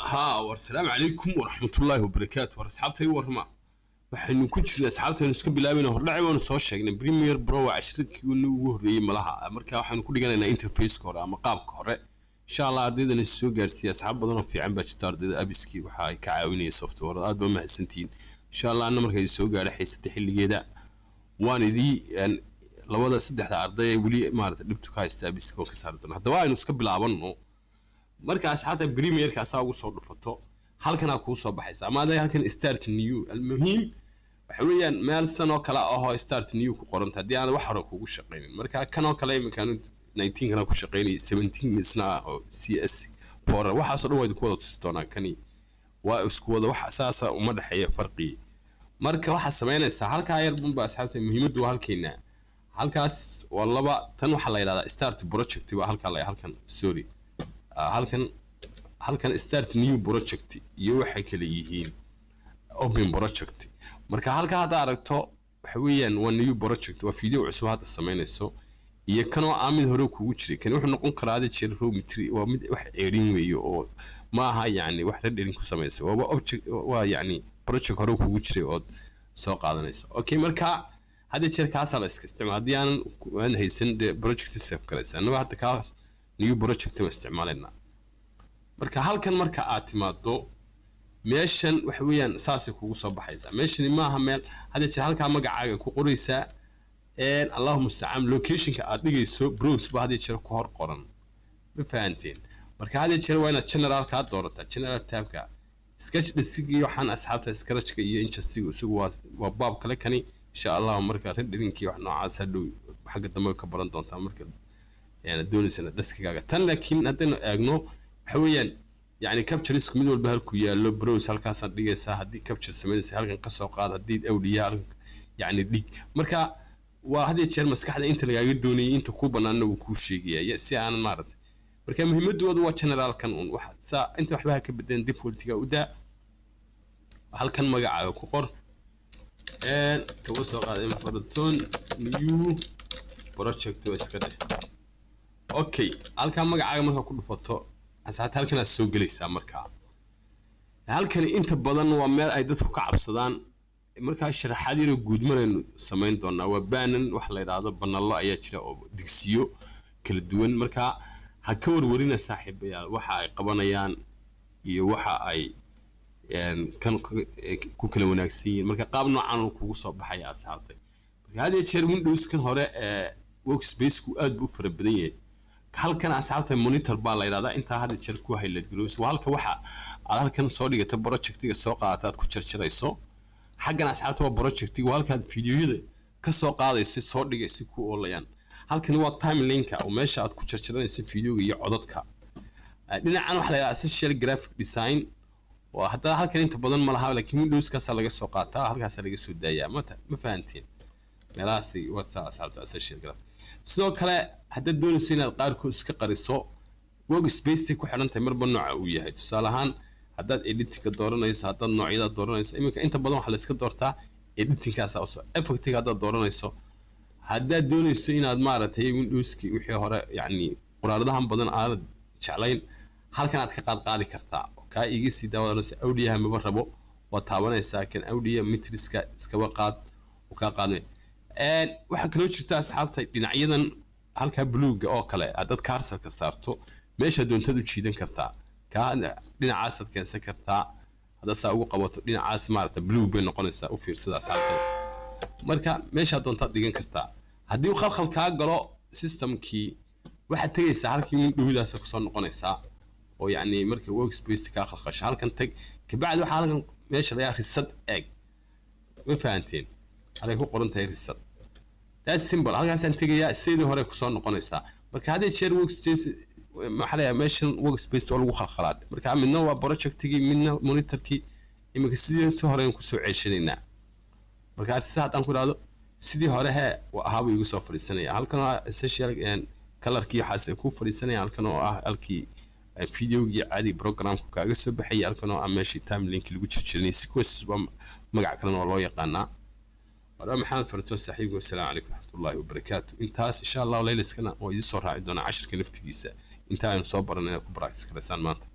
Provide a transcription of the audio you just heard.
ها والسلام عليكم ورحمة الله وبركاته ورسحبتي ورما waxaynu ku jirnaa asxaabteenu iska bilaabina hordhaci waanu soo sheegnay Premiere Pro 10kii ugu horeeyay malaha marka waxaanu ku dhiganaynaa interface-ka hore ama qaabka hore insha Allah ardaydan soo gaarsiiya asxaab badan oo fiican baa jirta ardayda abiski waxa ay ka caawinaysaa software aad ba mahadsantiin insha Allah anna markay soo gaaray xiisada xilligeeda waan idii labada saddexda arday wali maarata dhibtu ka haysta abiski oo ka saartan hadda waa aynu iska bilaabano marka asxaabta Premiere-ka asaa ugu soo dhufato halkan ku soo baxaysa ama halkan start new almuhiim waxa weeyaan meel sano kala ah start new ku qoranta hadii aan wax hore kugu shaqeynin marka kan oo kale imkaan 19 kana ku shaqeynay 17 isna oo CS for waxa soo dhawaad ku wada tustoona kani waa isku wada wax asaasa uma dhaxeeyo farqi marka waxa sameynaysa halka yar bunba asxaabta muhiimadu halkeena halkaas waa laba tan waxa la yiraahdaa start project waa halkan sorry halkan start new project iyo waxa kale yihiin open project marka halka hada aragto waxa weeyaan waa new project waa video cusub hada sameynayso iyo kan oo aamid hore kugu jiray kan wuxuu noqon karaa jeer raw material waa mid wax eerin weeyo oo ma aha yani wax radin ku sameeyay waa object waa yani project hore kugu jiray oo soo qaadanayso okay marka hada jeer kaas la iska isticmaal hadii aan haysan de project save karaysa annaga hada kaas new project ma isticmaalna marka halkan marka aad timaado meeshan waxa weeyaan saasi kugu soo baxaysa meeshan ma aha meel hada jeer halka magacaaga ku qoraysa Allahumma musta'an location-ka aad dhigayso browse ba hada jeer ku hor qoran ma fahanteen marka hada jeer waa inaad general ka doorataa general tab-ka sketch dhisiga iyo waxaan asxaabta scratch-ka iyo injustice isugu waa baab kale kani insha Allah marka rendering-kii wax noocaas hadhow xagga dambe ka baran doontaa marka doonaysan dhiskigaaga tan laakiin hadaynu eegno waxa weeyaan yani capture isku mid walba halku yaalo browse halkaas aad dhigaysaa hadii capture sameeyay halkan ka soo qaad hadii awliyaa yani dhig marka waa hadii jeer maskaxda inta lagaaga doonayay inta ku banaana uu ku sheegaya si aan maartay marka muhiimadoodu waa general kan waxa inta waxba ka bedeen default-ga u daa halkan magacaaga ku qor ka soo qaad information new project oo iska dheh okay halkan magacaaga marka ku dhufato asxaabta halkan aad soo galaysaa marka halkan inta badan waa meel ay dadku ka cabsadaan marka sharaxaad yar guud maraynu sameyn doonaa waa baanan wax la yiraahdo banalo ayaa jira oo digsiyo kala duwan marka ha ka warwarina saaxiibayaal waxa ay qabanayaan iyo waxa ay kan ku kala wanaagsan yihiin marka qaab noocan oo kugu soo baxaya asxaabta marka hadii jeer Windows kan hore workspace-ku aad buu fara badan yahay halkan asxaabta monitor baa la yiraahdaa inta hada jeer ku highlight garoos halka waxa aad halkan soo dhigata project-ga soo qaadataad ku jarjarayso xaggan asxaabta waa project-ga halka aad fiidiyoyada ka soo qaadayso soo dhigayso ku oolayaan halkan waa timeline-ka oo meesha aad ku jarjaranayso fiidiyoga iyo codadka dhinacan waxa la yiraahdaa social graphic design oo hadda halkan inta badan ma laha laakiin Windows-kaas laga soo qaataa halkaas laga soo daayaa ma fahanteen meelahaasi waa asxaabta social graphic sidoo kale hadda doonayso inaad qaarkood iska qariso workspace ku xirantay marba nooca uu yahay tusaale ahaan haddaad editing-ka dooranayso haddaad noocyada dooranayso iminka inta badan waxa la iska doortaa editing-kaas oo effect-ga haddaad dooranayso haddaad doonayso inaad maaragtay Windows-ki wixii hore yani quraaradahan badan aad jeclayn halkan aad ka qaadi kartaa ka iga sii daawadanayso audio ma rabo waa taabanaysaa kan audio metrics-ka iska qaad oo ka qaadnay waxa kale oo jirta asxaabta dhinacyadan halka blue-ga oo kale aad cursor-ka saarto meesha doontad u jiidan kartaa ka dhinacaas aad keensan kartaa hada saa ugu qabato dhinacaas maarta blue bay noqonaysaa u fiirsada asxaabta marka meesha doontad dhigan kartaa hadii uu khalkhal ka galo system-kii waxa tagaysa halkii Windows-daas ku soo noqonaysaa oo yani marka workspace ka khalkhasho halkan tag ka bacdi waxa halkan meesha la reset egg ma fahanteen halay ku qoran tahay reset that's simple halkaas aan tagayaa sidii hore ku soo noqonaysaa marka hadii jeer workspace maxaa meeshan workspace oo lagu khalkhalaad marka midna waa project-kii midna monitor-kii imika sidii hore aan ku soo ceeshanayna marka hadaan ku raado sidii hore waa ahaaba igu soo fariisanaya halkan waa social color-kii waxa ku fariisanaya halkan oo ah halkii video-gii caadi program-ku kaaga soo baxay halkan oo meeshii timeline lagu jirjiray sequence magac kale oo loo yaqaana wala maxamed farto saaxiibku assalaamu alaykum warahmatullaahi wabarakaatuh intaas insha Allah leeyliskana oo idin soo raaci doona 10ka laftigiisa inta aynu soo baranay ku practice kaleysaan maanta